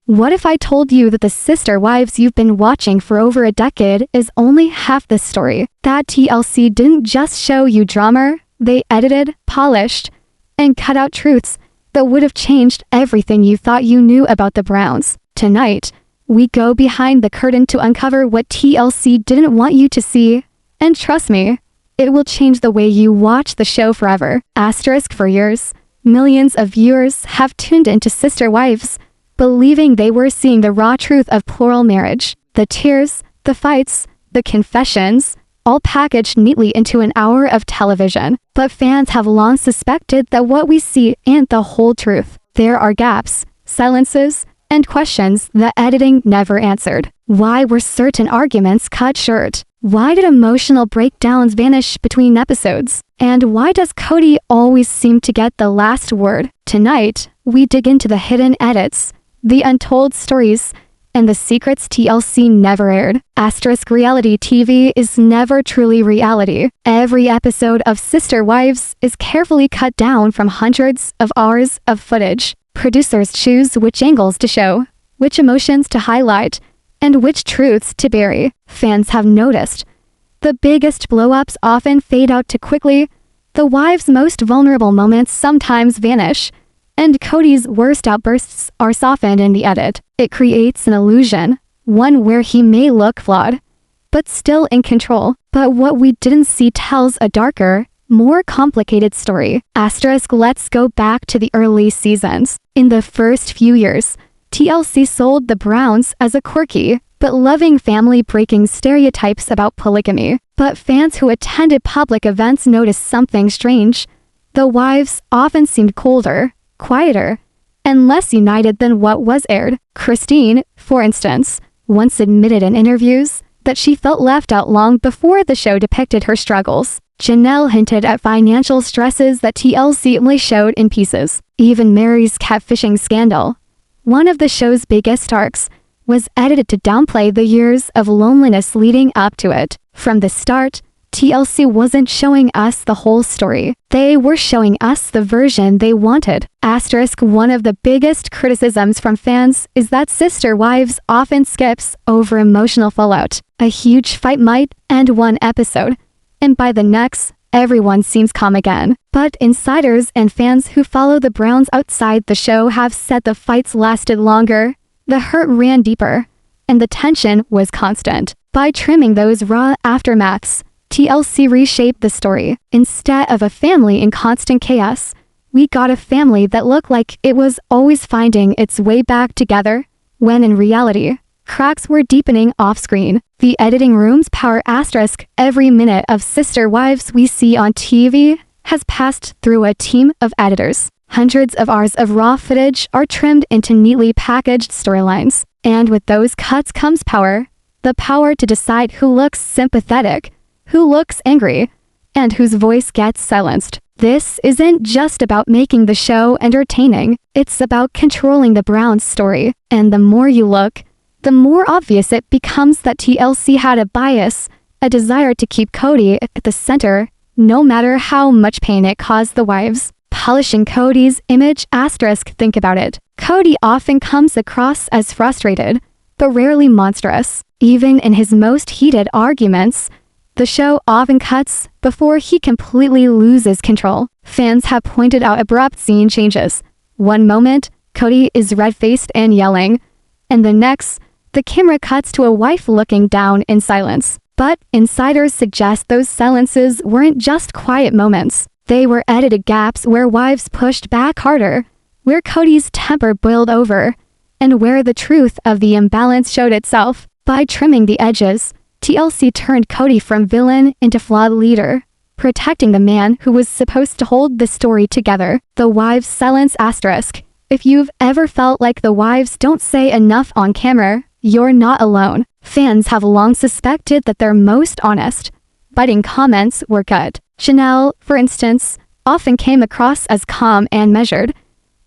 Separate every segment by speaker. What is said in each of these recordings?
Speaker 1: What if I told you that the sister wives you've been watching for over a decade is only half the story? That TLC didn't just show you drama, they edited, polished, and cut out truths that would have changed everything you thought you knew about the Browns. Tonight, we go behind the curtain to uncover what TLC didn't want you to see, and trust me, it will change the way you watch the show forever. Asterisk for years, millions of viewers have tuned into Sister Wives, believing they were seeing the raw truth of plural marriage. The tears, the fights, the confessions, all packaged neatly into an hour of television. But fans have long suspected that what we see ain't the whole truth. There are gaps, silences, and questions that editing never answered. Why were certain arguments cut short? Why did emotional breakdowns vanish between episodes? And why does Kody always seem to get the last word? Tonight, we dig into the hidden edits, the untold stories, and the secrets TLC never aired. Asterisk reality TV is never truly reality. Every episode of Sister Wives is carefully cut down from hundreds of hours of footage. Producers choose which angles to show, which emotions to highlight, and which truths to bury. Fans have noticed. The biggest blow-ups often fade out too quickly, the wives' most vulnerable moments sometimes vanish, and Kody's worst outbursts are softened in the edit. It creates an illusion, one where he may look flawed, but still in control. But what we didn't see tells a darker, more complicated story. Asterisk let's go back to the early seasons. In the first few years, TLC sold the Browns as a quirky, but loving family breaking stereotypes about polygamy. But fans who attended public events noticed something strange. The wives often seemed colder, quieter, and less united than what was aired. Christine, for instance, once admitted in interviews that she felt left out long before the show depicted her struggles. Janelle hinted at financial stresses that TLC only showed in pieces. Even Mary's catfishing scandal, one of the show's biggest arcs, was edited to downplay the years of loneliness leading up to it. From the start, TLC wasn't showing us the whole story. They were showing us the version they wanted. Asterisk one of the biggest criticisms from fans is that Sister Wives often skips over emotional fallout. A huge fight might end one episode, and by the next, everyone seems calm again. But insiders and fans who follow the Browns outside the show have said the fights lasted longer, the hurt ran deeper, and the tension was constant. By trimming those raw aftermaths, TLC reshaped the story. Instead of a family in constant chaos, we got a family that looked like it was always finding its way back together, when in reality, cracks were deepening off-screen. The editing room's power asterisk every minute of Sister Wives we see on TV has passed through a team of editors. Hundreds of hours of raw footage are trimmed into neatly packaged storylines. And with those cuts comes power. The power to decide who looks sympathetic, who looks angry, and whose voice gets silenced. This isn't just about making the show entertaining. It's about controlling the Browns story. And the more you look, the more obvious it becomes that TLC had a bias, a desire to keep Kody at the center, no matter how much pain it caused the wives. Polishing Kody's image asterisk think about it. Kody often comes across as frustrated, but rarely monstrous. Even in his most heated arguments, the show often cuts before he completely loses control. Fans have pointed out abrupt scene changes. One moment, Kody is red-faced and yelling, and the next, the camera cuts to a wife looking down in silence. But insiders suggest those silences weren't just quiet moments. They were edited gaps where wives pushed back harder, where Kody's temper boiled over, and where the truth of the imbalance showed itself. By trimming the edges, TLC turned Kody from villain into flawed leader, protecting the man who was supposed to hold the story together. The wives' silence asterisk. If you've ever felt like the wives don't say enough on camera, you're not alone. Fans have long suspected that their most honest, biting comments were cut. Janelle, for instance, often came across as calm and measured,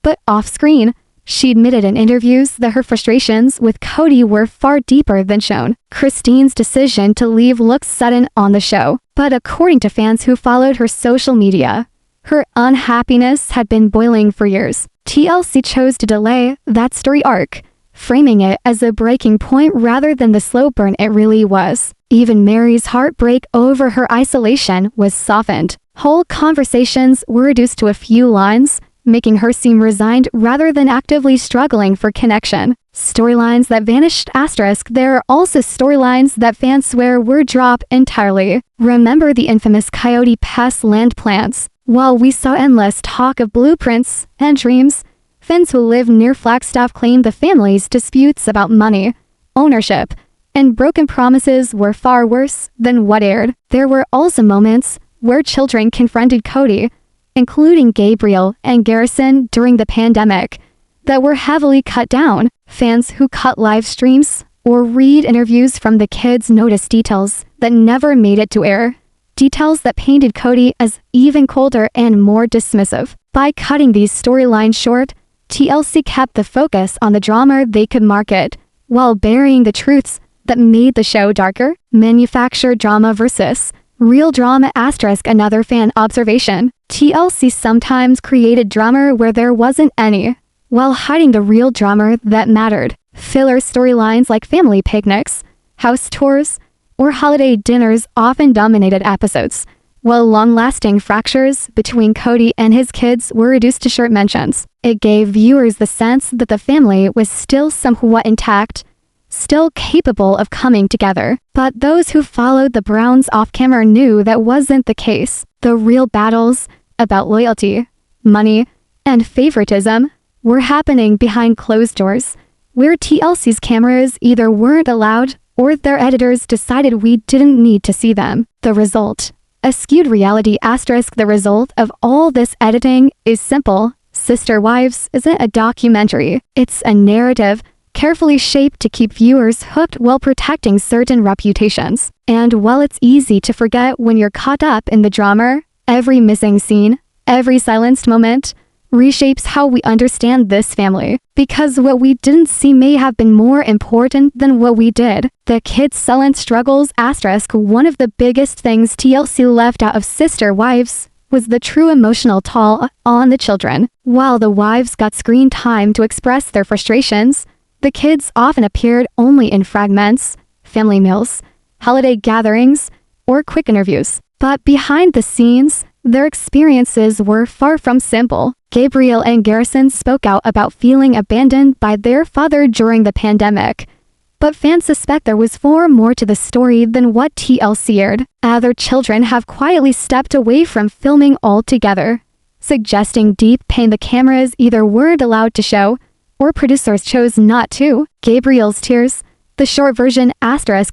Speaker 1: but off-screen, she admitted in interviews that her frustrations with Kody were far deeper than shown. Christine's decision to leave looked sudden on the show, but according to fans who followed her social media, her unhappiness had been boiling for years. TLC chose to delay that story arc, framing it as a breaking point rather than the slow burn it really was. Even Mary's heartbreak over her isolation was softened. Whole conversations were reduced to a few lines, making her seem resigned rather than actively struggling for connection. Storylines that vanished *. There are also storylines that fans swear were dropped entirely. Remember the infamous Coyote pest land plans? While we saw endless talk of blueprints and dreams, fans who live near Flagstaff claimed the family's disputes about money, ownership, and broken promises were far worse than what aired. There were also moments where children confronted Kody, including Gabriel and Garrison during the pandemic, that were heavily cut down. Fans who cut live streams or read interviews from the kids noticed details that never made it to air. Details that painted Kody as even colder and more dismissive. By cutting these storylines short, TLC kept the focus on the drama they could market, while burying the truths that made the show darker. Manufactured drama versus real drama *. Another fan observation. TLC sometimes created drama where there wasn't any, while hiding the real drama that mattered. Filler storylines like family picnics, house tours, or holiday dinners often dominated episodes, while long-lasting fractures between Kody and his kids were reduced to short mentions. It gave viewers the sense that the family was still somewhat intact, still capable of coming together. But those who followed the Browns off-camera knew that wasn't the case. The real battles about loyalty, money, and favoritism were happening behind closed doors, where TLC's cameras either weren't allowed or their editors decided we didn't need to see them. The result: a skewed reality *. The result of all this editing is simple. Sister Wives isn't a documentary. It's a narrative carefully shaped to keep viewers hooked while protecting certain reputations. And while it's easy to forget when you're caught up in the drama, every missing scene, every silenced moment, reshapes how we understand this family. Because what we didn't see may have been more important than what we did. The kids' silent struggles *. One of the biggest things TLC left out of Sister Wives was the true emotional toll on the children. While the wives got screen time to express their frustrations, the kids often appeared only in fragments, family meals, holiday gatherings, or quick interviews. But behind the scenes, their experiences were far from simple. Gabriel and Garrison spoke out about feeling abandoned by their father during the pandemic, but fans suspect there was far more to the story than what TLC aired. Other children have quietly stepped away from filming altogether, suggesting deep pain the cameras either weren't allowed to show or producers chose not to. Gabriel's tears, the short version *.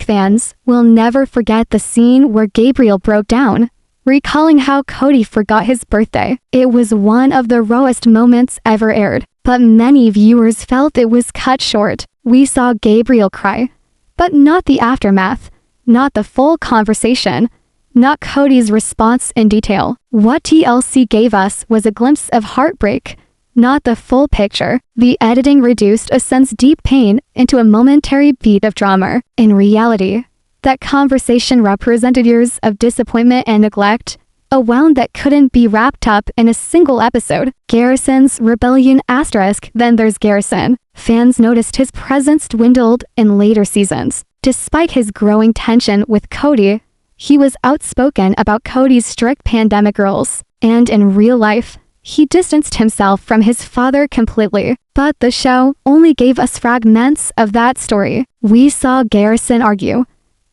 Speaker 1: Fans will never forget the scene where Gabriel broke down, recalling how Kody forgot his birthday. It was one of the rawest moments ever aired, but many viewers felt it was cut short. We saw Gabriel cry, but not the aftermath, not the full conversation, not Kody's response in detail. What TLC gave us was a glimpse of heartbreak, not the full picture. The editing reduced a sense deep pain into a momentary beat of drama. In reality, that conversation represented years of disappointment and neglect, a wound that couldn't be wrapped up in a single episode. Garrison's rebellion *. Then there's Garrison. Fans noticed his presence dwindled in later seasons. Despite his growing tension with Kody, he was outspoken about Kody's strict pandemic rules, and in real life, he distanced himself from his father completely. But the show only gave us fragments of that story. We saw Garrison argue,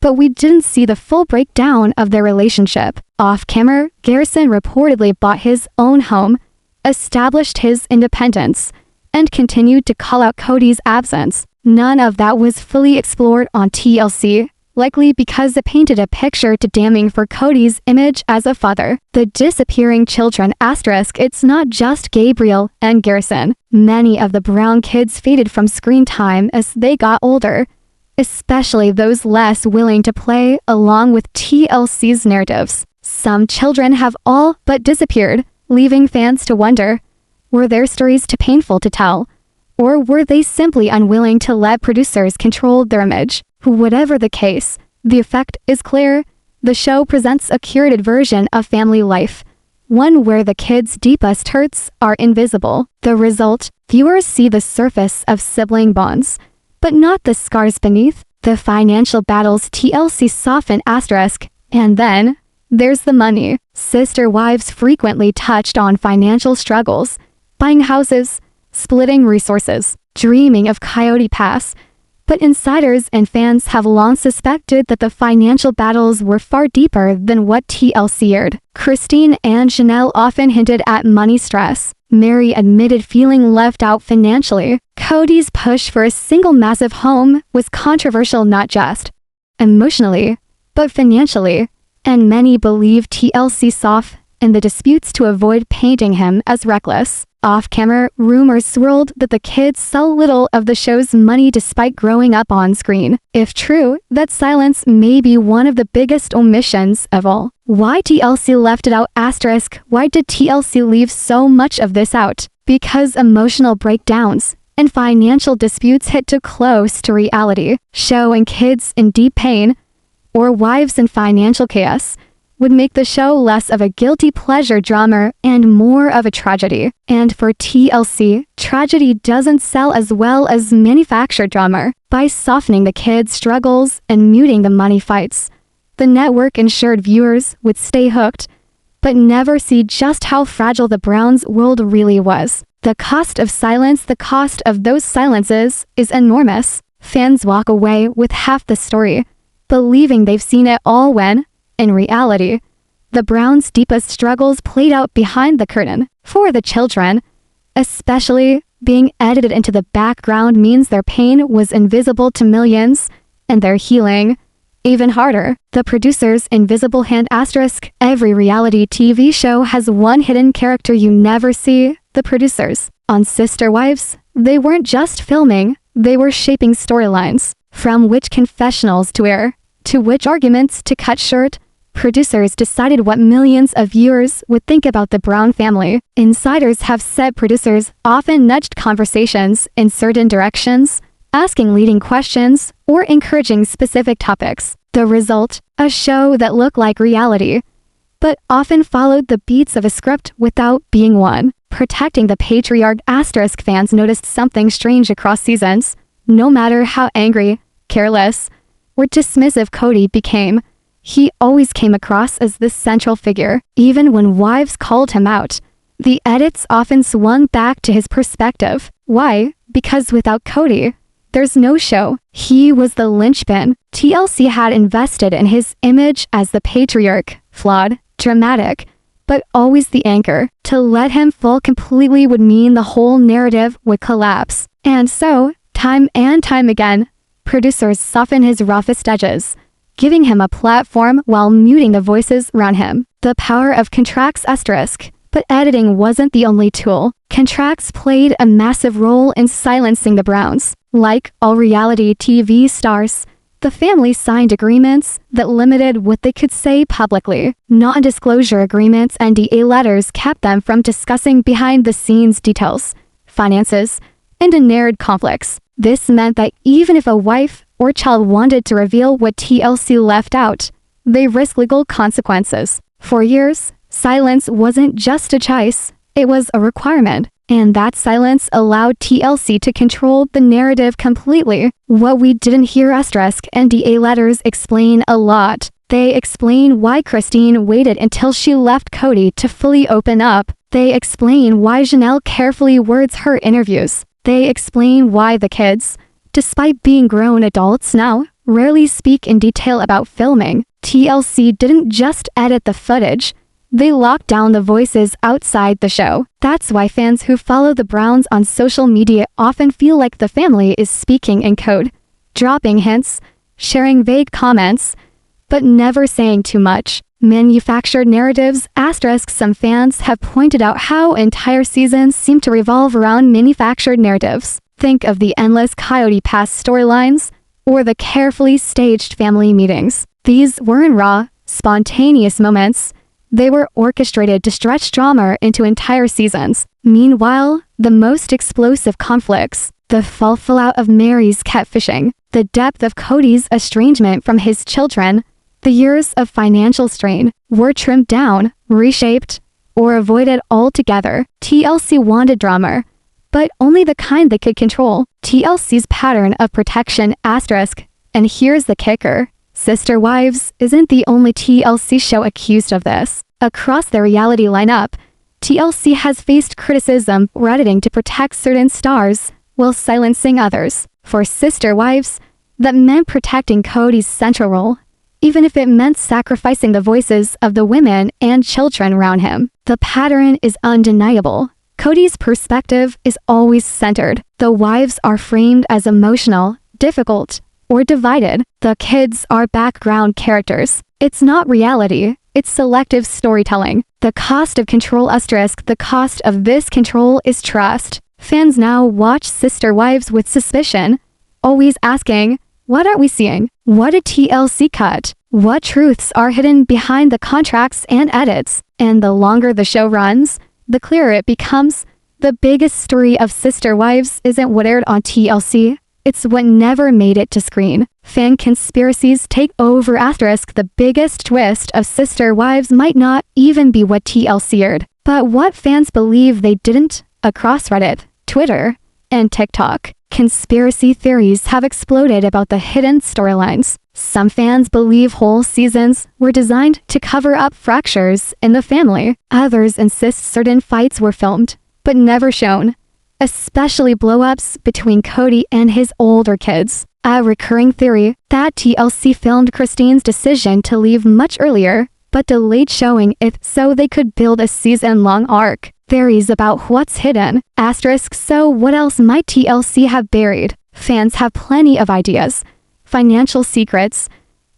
Speaker 1: but we didn't see the full breakdown of their relationship. Off-camera, Garrison reportedly bought his own home, established his independence, and continued to call out Kody's absence. None of that was fully explored on TLC, likely because it painted a picture too damning for Kody's image as a father. The disappearing children *. It's not just Gabriel and Garrison. Many of the Brown kids faded from screen time as they got older, especially those less willing to play along with TLC's narratives. Some children have all but disappeared, leaving fans to wonder, were their stories too painful to tell? Or were they simply unwilling to let producers control their image? Whatever the case, the effect is clear. The show presents a curated version of family life, one where the kids' deepest hurts are invisible. The result, Viewers see the surface of sibling bonds, but not the scars beneath. The financial battles TLC soften asterisk, and then there's the money. Sister wives frequently touched on financial struggles, buying houses, splitting resources, dreaming of Coyote Pass. But insiders and fans have long suspected that the financial battles were far deeper than what TLC aired. Christine and Janelle often hinted at money stress. Mary admitted feeling left out financially. Kody's push for a single massive home was controversial not just emotionally, but financially, and many believe TLC softened in the disputes to avoid painting him as reckless. Off-camera, rumors swirled that the kids saw little of the show's money despite growing up on screen. If true, that silence may be one of the biggest omissions of all. Why TLC left it out asterisk? Why did TLC leave so much of this out? Because emotional breakdowns and financial disputes hit too close to reality, showing kids in deep pain or wives in financial chaos would make the show less of a guilty pleasure drama and more of a tragedy. And for TLC, tragedy doesn't sell as well as manufactured drama. By softening the kids' struggles and muting the money fights, the network ensured viewers would stay hooked, but never see just how fragile the Browns' world really was. The cost of silence, the cost of those silences, is enormous. Fans walk away with half the story, believing they've seen it all when, in reality, the Browns' deepest struggles played out behind the curtain. For the children, especially, being edited into the background means their pain was invisible to millions, and their healing even harder. The producer's invisible hand asterisk. Every reality TV show has one hidden character you never see. The producers. On Sister Wives, they weren't just filming, they were shaping storylines. From which confessionals to air, to which arguments to cut short, producers decided what millions of viewers would think about the Brown family. Insiders have said producers often nudged conversations in certain directions, asking leading questions or encouraging specific topics. The result, a show that looked like reality, but often followed the beats of a script without being one. Protecting the patriarch asterisk. Fans noticed something strange across seasons. No matter how angry, careless, or dismissive Kody became, he always came across as the central figure. Even when wives called him out, the edits often swung back to his perspective. Why? Because without Kody, there's no show. He was the linchpin. TLC had invested in his image as the patriarch, flawed, dramatic, but always the anchor. To let him fall completely would mean the whole narrative would collapse. And so, time and time again, producers soften his roughest edges, giving him a platform while muting the voices around him. The power of contracts asterisk. But editing wasn't the only tool. Contracts played a massive role in silencing the Browns. Like all reality TV stars, the family signed agreements that limited what they could say publicly. Non-disclosure agreements and NDA letters kept them from discussing behind-the-scenes details, finances, and narrative conflicts. This meant that even if a wife or child wanted to reveal what TLC left out, they risked legal consequences. For years, silence wasn't just a choice, it was a requirement. And that silence allowed TLC to control the narrative completely. What we didn't hear asterisk NDA letters explain a lot. They explain why Christine waited until she left Kody to fully open up. They explain why Janelle carefully words her interviews. They explain why the kids, despite being grown adults now, rarely speak in detail about filming. TLC didn't just edit the footage, they locked down the voices outside the show. That's why fans who follow the Browns on social media often feel like the family is speaking in code, dropping hints, sharing vague comments, but never saying too much. Manufactured narratives asterisk. Some fans have pointed out how entire seasons seem to revolve around manufactured narratives. Think of the endless Coyote Pass storylines, or the carefully staged family meetings. These weren't raw, spontaneous moments. They were orchestrated to stretch drama into entire seasons. Meanwhile, the most explosive conflicts, the fallout of Mary's catfishing, the depth of Kody's estrangement from his children, the years of financial strain, were trimmed down, reshaped, or avoided altogether. TLC wanted drama, but only the kind they could control. TLC's pattern of protection asterisk. And here's the kicker. Sister Wives isn't the only TLC show accused of this. Across their reality lineup, TLC has faced criticism for editing to protect certain stars while silencing others. For Sister Wives, that meant protecting Kody's central role, even if it meant sacrificing the voices of the women and children around him. The pattern is undeniable. Kody's perspective is always centered. The wives are framed as emotional, difficult, or divided. The kids are background characters. It's not reality. It's selective storytelling. The cost of control asterisk. The cost of this control is trust. Fans now watch Sister Wives with suspicion, always asking, what are we seeing? What did TLC cut? What truths are hidden behind the contracts and edits? And the longer the show runs, the clearer it becomes. The biggest story of Sister Wives isn't what aired on TLC. It's what never made it to screen. Fan conspiracies take over asterisk. The biggest twist of Sister Wives might not even be what TLC aired, but what fans believe they didn't. Across Reddit, Twitter, and TikTok, conspiracy theories have exploded about the hidden storylines. Some fans believe whole seasons were designed to cover up fractures in the family. Others insist certain fights were filmed, but never shown, especially blow-ups between Kody and his older kids. A recurring theory that TLC filmed Christine's decision to leave much earlier, but delayed showing it so they could build a season-long arc. Theories about what's hidden asterisk. So what else might TLC have buried? Fans have plenty of ideas. Financial secrets.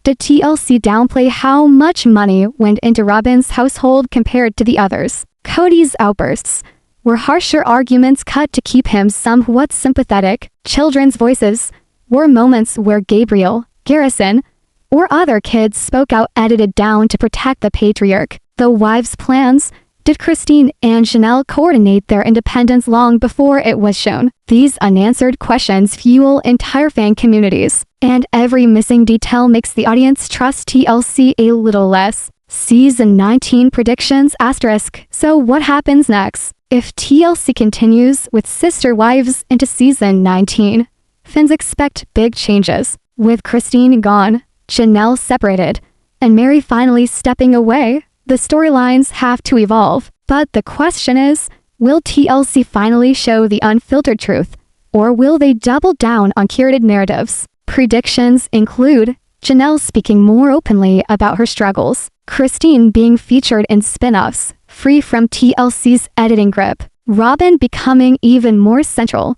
Speaker 1: Did TLC downplay how much money went into Robin's household compared to the others? Kody's outbursts. Were harsher arguments cut to keep him somewhat sympathetic? Children's voices. Were moments where Gabriel, Garrison, or other kids spoke out edited down to protect the patriarch? The wives' plans. Did Christine and Chanel coordinate their independence long before it was shown? These unanswered questions fuel entire fan communities, and every missing detail makes the audience trust TLC a little less. Season 19 predictions asterisk. So what happens next? If TLC continues with Sister Wives into season 19, fans expect big changes. With Christine gone, Chanel separated, and Mary finally stepping away, the storylines have to evolve. But the question is, will TLC finally show the unfiltered truth, or will they double down on curated narratives? Predictions include Janelle speaking more openly about her struggles, Christine being featured in spin-offs, free from TLC's editing grip, Robin becoming even more central,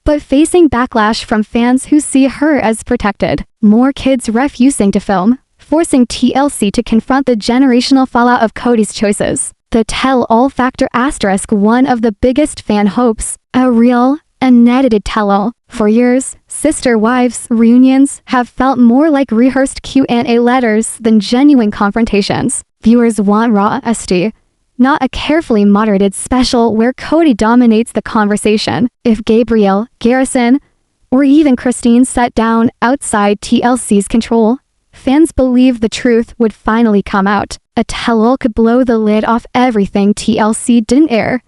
Speaker 1: but facing backlash from fans who see her as protected, more kids refusing to film, forcing TLC to confront the generational fallout of Kody's choices. The tell-all factor asterisk. One of the biggest fan hopes, a real, unedited tell-all. For years, Sister Wives reunions have felt more like rehearsed Q&A letters than genuine confrontations. Viewers want raw honesty, not a carefully moderated special where Kody dominates the conversation. If Gabriel, Garrison, or even Christine sat down outside TLC's control, fans believe the truth would finally come out. A tell-all could blow the lid off everything TLC didn't air.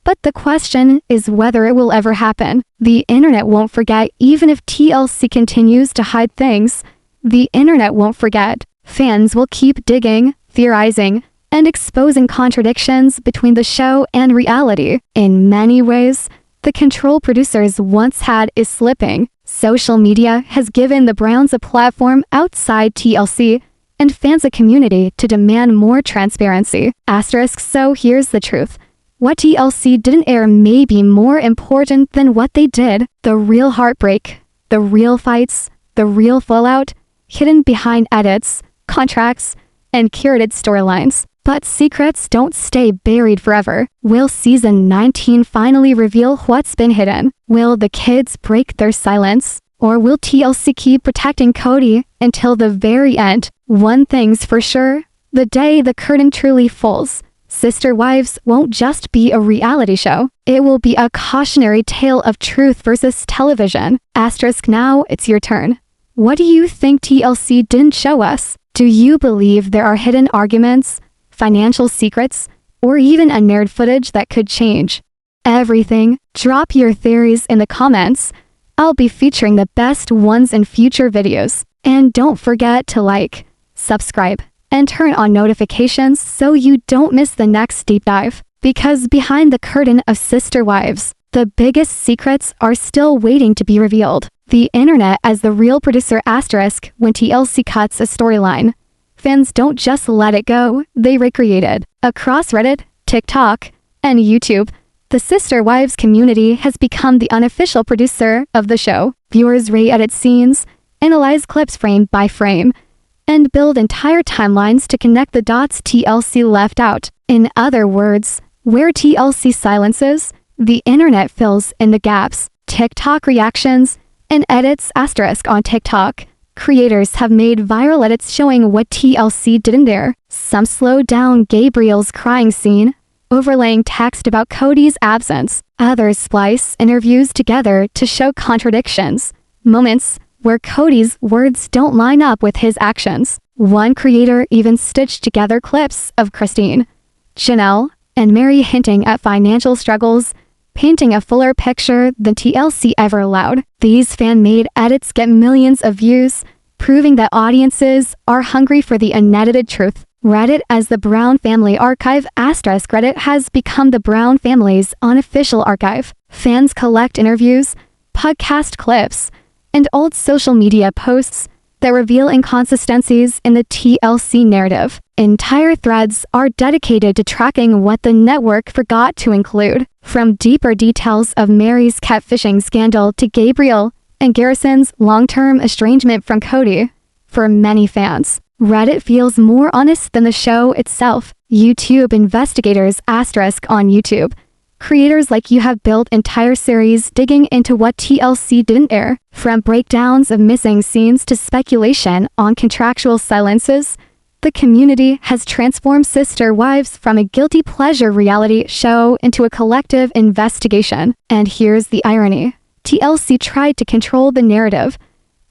Speaker 1: But the question is whether it will ever happen. The internet won't forget. Even if TLC continues to hide things, the internet won't forget. Fans will keep digging, theorizing, and exposing contradictions between the show and reality. In many ways, the control producers once had is slipping. Social media has given the Browns a platform outside TLC and fans a community to demand more transparency. Asterisk. So here's the truth. What TLC didn't air may be more important than what they did. The real heartbreak, the real fights, the real fallout, hidden behind edits, contracts, and curated storylines. But secrets don't stay buried forever. Will season 19 finally reveal what's been hidden? Will the kids break their silence? Or will TLC keep protecting Kody until the very end? One thing's for sure, the day the curtain truly falls, Sister Wives won't just be a reality show. It will be a cautionary tale of truth versus television. Asterisk. Now it's your turn. What do you think TLC didn't show us? Do you believe there are hidden arguments, financial secrets, or even unaired footage that could change everything. Drop your theories in the comments. I'll be featuring the best ones in future videos. And don't forget to like, subscribe, and turn on notifications so you don't miss the next deep dive. Because behind the curtain of Sister Wives, the biggest secrets are still waiting to be revealed. The internet as the real producer asterisk when TLC cuts a storyline. Fans don't just let it go, they recreate it. Across Reddit, TikTok, and YouTube, the Sister Wives community has become the unofficial producer of the show. Viewers re-edit scenes, analyze clips frame by frame, and build entire timelines to connect the dots TLC left out. In other words, where TLC silences, the internet fills in the gaps. TikTok reactions and edits asterisk on TikTok. Creators have made viral edits showing what TLC didn't air. Some slowed down Gabriel's crying scene, overlaying text about Kody's absence. Others splice interviews together to show contradictions, moments where Kody's words don't line up with his actions. One creator even stitched together clips of Christine, Janelle, and Mary hinting at financial struggles, painting a fuller picture than TLC ever allowed. These fan-made edits get millions of views, proving that audiences are hungry for the unedited truth. Reddit as the Brown Family Archive asterisk Reddit has become the Brown family's unofficial archive. Fans collect interviews, podcast clips, and old social media posts that reveal inconsistencies in the TLC narrative. Entire threads are dedicated to tracking what the network forgot to include, from deeper details of Mary's catfishing scandal to Gabriel and Garrison's long-term estrangement from Kody. For many fans, Reddit feels more honest than the show itself. YouTube investigators asterisk on YouTube. Creators like you have built entire series digging into what TLC didn't air, from breakdowns of missing scenes to speculation on contractual silences. The community has transformed Sister Wives from a guilty pleasure reality show into a collective investigation. And here's the irony. TLC tried to control the narrative,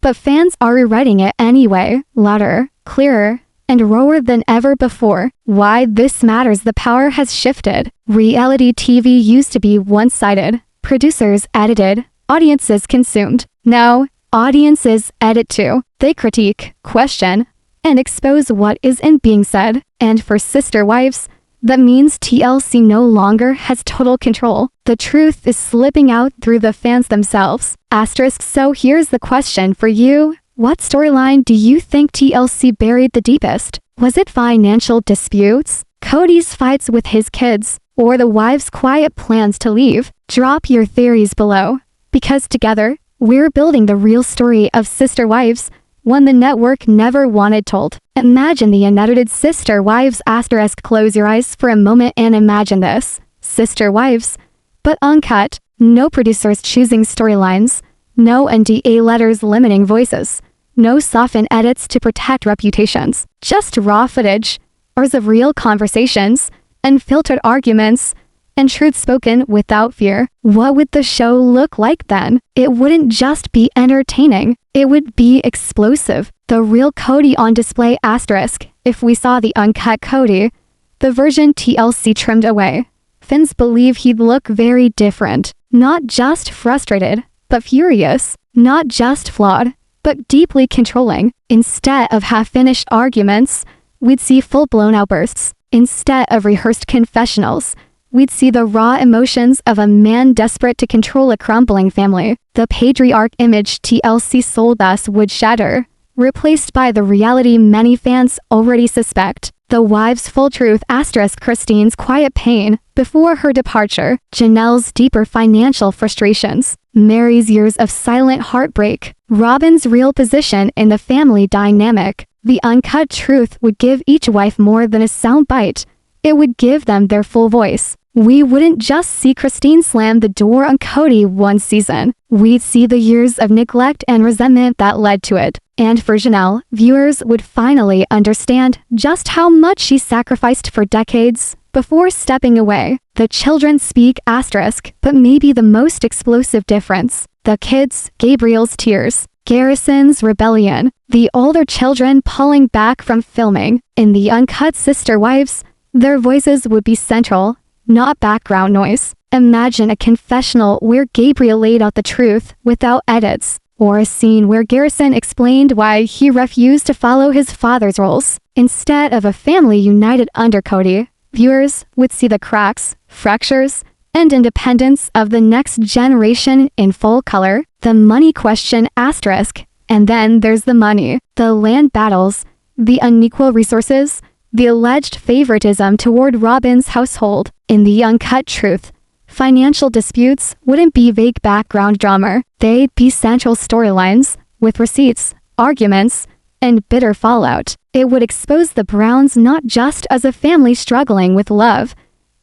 Speaker 1: but fans are rewriting it anyway, louder, clearer, and rawer than ever before. Why this matters: the power has shifted. Reality TV used to be one-sided. Producers edited, audiences consumed. Now, audiences edit too. They critique, question, and expose what isn't being said. And for Sister Wives, that means TLC no longer has total control. The truth is slipping out through the fans themselves. Asterisk. So here's the question for you. What storyline do you think TLC buried the deepest? Was it financial disputes, Kody's fights with his kids, or the wives' quiet plans to leave? Drop your theories below, because together, we're building the real story of Sister Wives, one the network never wanted told. Imagine the unedited Sister Wives asterisk. Close your eyes for a moment and imagine this. Sister Wives, but uncut. No producers choosing storylines. No NDA letters limiting voices. No softened edits to protect reputations. Just raw footage, hours of real conversations, unfiltered arguments, and truth spoken without fear. What would the show look like then? It wouldn't just be entertaining. It would be explosive. The real Kody on display asterisk. If we saw the uncut Kody, the version TLC trimmed away, fans believe he'd look very different. Not just frustrated, but furious. Not just flawed, but deeply controlling. Instead of half-finished arguments, we'd see full-blown outbursts. Instead of rehearsed confessionals, we'd see the raw emotions of a man desperate to control a crumbling family. The patriarch image TLC sold us would shatter, replaced by the reality many fans already suspect. The wives' full truth asterisk. Christine's quiet pain before her departure, Janelle's deeper financial frustrations, Mary's years of silent heartbreak, Robin's real position in the family dynamic. The uncut truth would give each wife more than a soundbite. It would give them their full voice. We wouldn't just see Christine slam the door on Kody one season. We'd see the years of neglect and resentment that led to it. And for Janelle, viewers would finally understand just how much she sacrificed for decades before stepping away. The children speak asterisk, but maybe the most explosive difference. The kids, Gabriel's tears, Garrison's rebellion, the older children pulling back from filming. In the uncut Sister Wives, their voices would be central, not background noise. Imagine a confessional where Gabriel laid out the truth without edits, or a scene where Garrison explained why he refused to follow his father's rules. Instead of a family united under Kody, viewers would see the cracks, fractures, and independence of the next generation in full color. The money question asterisk, and then there's the money, the land battles, the unequal resources, the alleged favoritism toward Robin's household. In the uncut truth, financial disputes wouldn't be vague background drama. They'd be central storylines, with receipts, arguments, and bitter fallout. It would expose the Browns not just as a family struggling with love,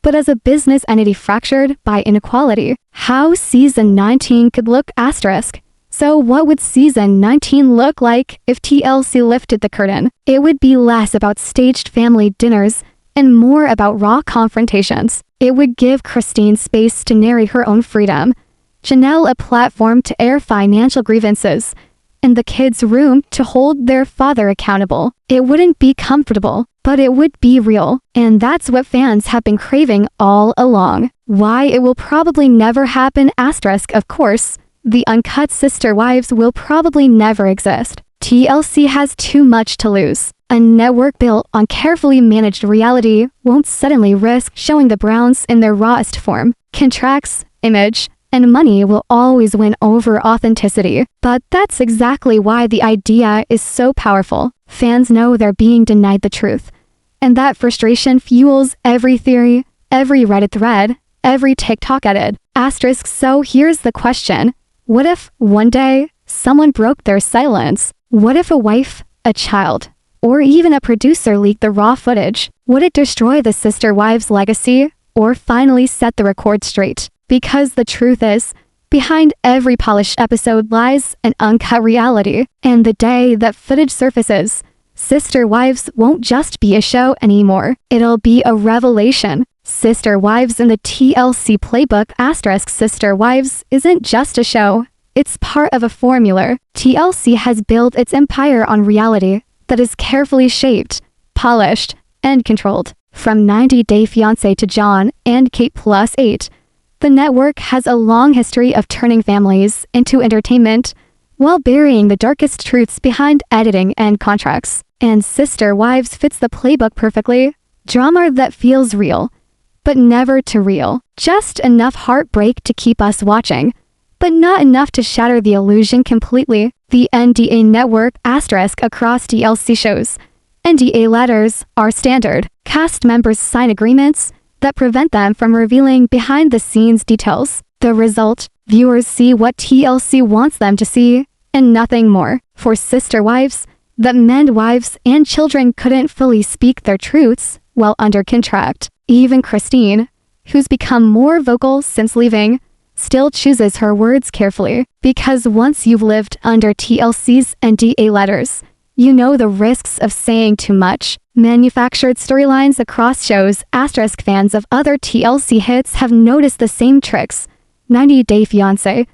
Speaker 1: but as a business entity fractured by inequality. How season 19 could look asterisk. So what would season 19 look like if TLC lifted the curtain? It would be less about staged family dinners and more about raw confrontations. It would give Christine space to narrate her own freedom, Janelle a platform to air financial grievances, and the kids room to hold their father accountable. It wouldn't be comfortable, but it would be real. And that's what fans have been craving all along. Why it will probably never happen asterisk, of course. The uncut sister wives will probably never exist. TLC has too much to lose. A network built on carefully managed reality won't suddenly risk showing the Browns in their rawest form. Contracts, image, and money will always win over authenticity. But that's exactly why the idea is so powerful. Fans know they're being denied the truth. And that frustration fuels every theory, every Reddit thread, every TikTok edit. Asterisk. So here's the question. What if, one day, someone broke their silence? What if a wife, a child, or even a producer leaked the raw footage? Would it destroy the sister wives' legacy, or finally set the record straight? Because the truth is, behind every polished episode lies an uncut reality. And the day that footage surfaces, Sister Wives won't just be a show anymore. It'll be a revelation. Sister Wives in the TLC playbook asterisk. Sister Wives isn't just a show. It's part of a formula. TLC has built its empire on reality that is carefully shaped, polished, and controlled. From 90 Day Fiancé to John and Kate +8, the network has a long history of turning families into entertainment while burying the darkest truths behind editing and contracts. And Sister Wives fits the playbook perfectly. Drama that feels real, but never too real. Just enough heartbreak to keep us watching, but not enough to shatter the illusion completely. The NDA network asterisk across TLC shows. NDA letters are standard. Cast members sign agreements that prevent them from revealing behind-the-scenes details. The result, viewers see what TLC wants them to see, and nothing more. For Sister Wives, that men, wives, and children couldn't fully speak their truths while under contract. Even Christine, who's become more vocal since leaving, still chooses her words carefully. Because once you've lived under TLC's NDA letters, you know the risks of saying too much. Manufactured storylines across shows asterisk. Fans of other TLC hits have noticed the same tricks. 90 Day Fiancé.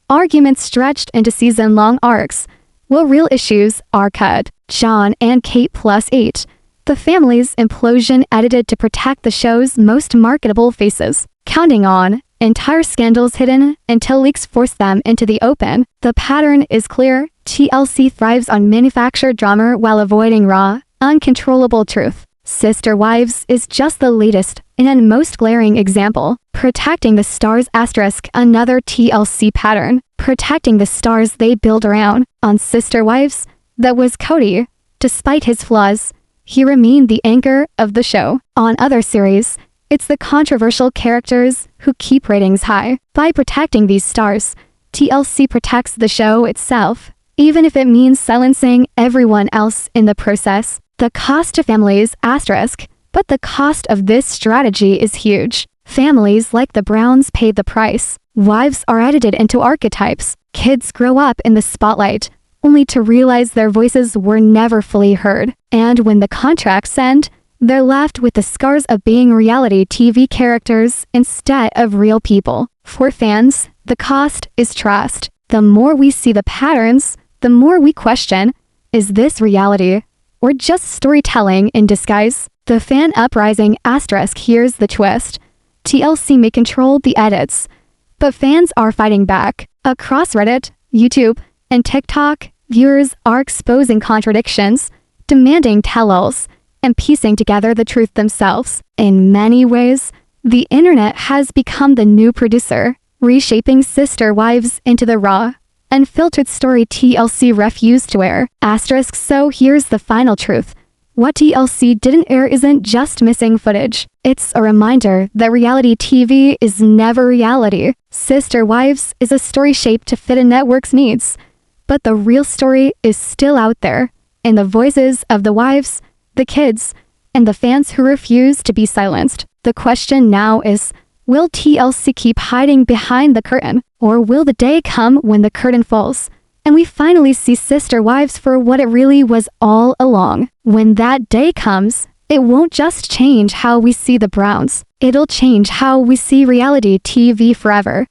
Speaker 1: Arguments stretched into season-long arcs, while real issues are cut. John and Kate +8. The family's implosion edited to protect the show's most marketable faces. Counting on entire scandals hidden until leaks force them into the open. The pattern is clear. TLC thrives on manufactured drama while avoiding raw, uncontrollable truth. Sister Wives is just the latest and most glaring example. Protecting the stars asterisk. Another TLC pattern. Protecting the stars they build around. On Sister Wives, that was Kody. Despite his flaws, he remained the anchor of the show. On other series, it's the controversial characters who keep ratings high. By protecting these stars, TLC protects the show itself, even if it means silencing everyone else in the process. The cost to families asterisk, but the cost of this strategy is huge. Families like the Browns pay the price. Wives are edited into archetypes. Kids grow up in the spotlight, only to realize their voices were never fully heard. And when the contracts end, they're left with the scars of being reality TV characters instead of real people. For fans, the cost is trust. The more we see the patterns, the more we question, is this reality or just storytelling in disguise? The fan uprising asterisk. Here's the twist. TLC may control the edits, but fans are fighting back. Across Reddit, YouTube, and TikTok, viewers are exposing contradictions, demanding tell-alls, and piecing together the truth themselves. In many ways, the internet has become the new producer, reshaping sister wives into the raw, unfiltered story TLC refused to air. So here's the final truth. What TLC didn't air isn't just missing footage. It's a reminder that reality TV is never reality. Sister Wives is a story shaped to fit a network's needs. But the real story is still out there, in the voices of the wives, the kids, and the fans who refuse to be silenced. The question now is, will TLC keep hiding behind the curtain, or will the day come when the curtain falls, and we finally see Sister Wives for what it really was all along? When that day comes, it won't just change how we see the Browns. It'll change how we see reality TV forever.